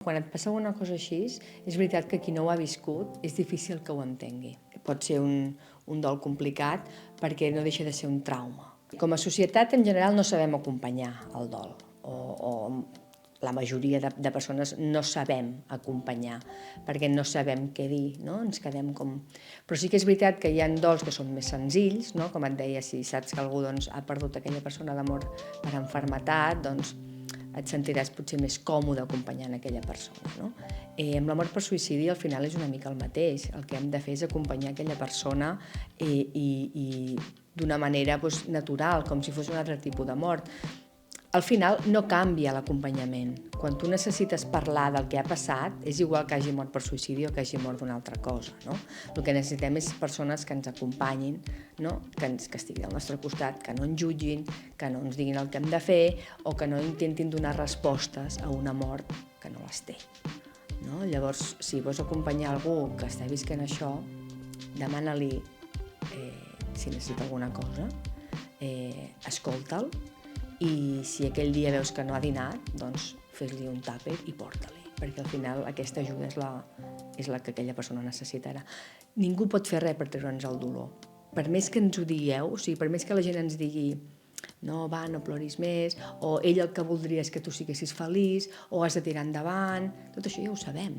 Quan et passa una cosa així, és veritat que qui no ho ha viscut és difícil que ho entengui. Pot ser un dol complicat perquè no deixa de ser un trauma. Com a societat, en general, no sabem acompanyar el dol, o la majoria de persones no sabem acompanyar, perquè no sabem què dir, no? Ens quedem com... Però sí que és veritat que hi ha dols que són més senzills, no? Com et deia, si saps que algú ha perdut aquella persona d'amor per malaltia, doncs et sentiràs potser més còmode acompanyant aquella persona, no? Amb la mort per suïcidi al final és una mica el mateix. El que hem de fer és acompanyar aquella persona i d'una manera natural, com si fos un altre tipus de mort. Al final no canvia l'acompanyament. Quan tu necessites parlar del que ha passat, és igual que hagi mort per suïcidi o que hagi mort d'una altra cosa, no? El que necessitem és persones que ens acompanyin, no? Que estiguin al nostre costat, que no ens jutgin, que no ens diguin el que hem de fer o que no intentin donar respostes a una mort que no les té, no? Llavors, si vols acompanyar algú que està visquent això, demana-li si necessita alguna cosa, escolta'l, i si aquell dia veus que no ha dinat, doncs fes-li un tàper i porta-li, perquè al final aquesta ajuda és la que aquella persona necessitarà. Ningú pot fer res per treure'ns el dolor. Per més que ens ho digueu, o sigui, per més que la gent ens digui no, va, no ploris més, o ell el que voldria és que tu siguessis feliç, o has de tirar endavant, tot això ja ho sabem,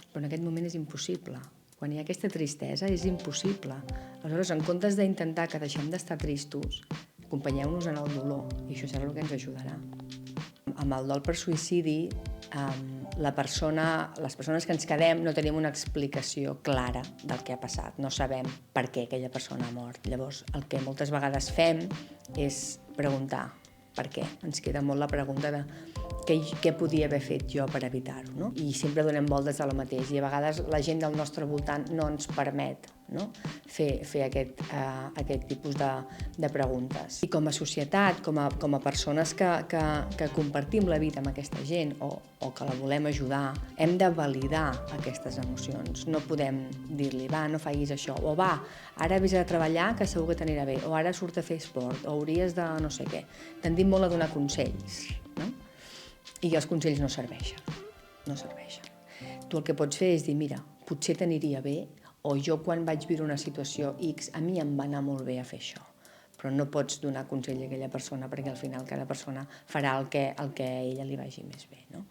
però en aquest moment és impossible. Quan hi ha aquesta tristesa és impossible. Aleshores, en comptes d'intentar que deixem d'estar tristos, acompanyeu-nos en el dolor, i això serà el que ens ajudarà. Amb el dol per suïcidi, les persones que ens quedem no tenim una explicació clara del que ha passat, no sabem per què aquella persona ha mort. Llavors, el que moltes vegades fem és preguntar per què. Ens queda molt la pregunta de què podia haver fet jo per evitar-ho, no? I sempre donem voltes a lo mateix, i a vegades la gent del nostre voltant no ens permet, no? fer aquest tipus de preguntes. I com a societat, com a persones que compartim la vida amb aquesta gent o que la volem ajudar, hem de validar aquestes emocions. No podem dir-li, va, no facis això, o va, ara vés a treballar que segur que t'anirà bé, o ara surt a fer esport, o hauries de no sé què. Tendim molt a donar consells, no? I els consells no serveixen, no serveixen. Tu el que pots fer és dir, mira, potser t'aniria bé, o jo quan vaig viure una situació X, a mi em va anar molt bé a fer això. Però no pots donar consell a aquella persona perquè al final cada persona farà el que a ella li vagi més bé, no?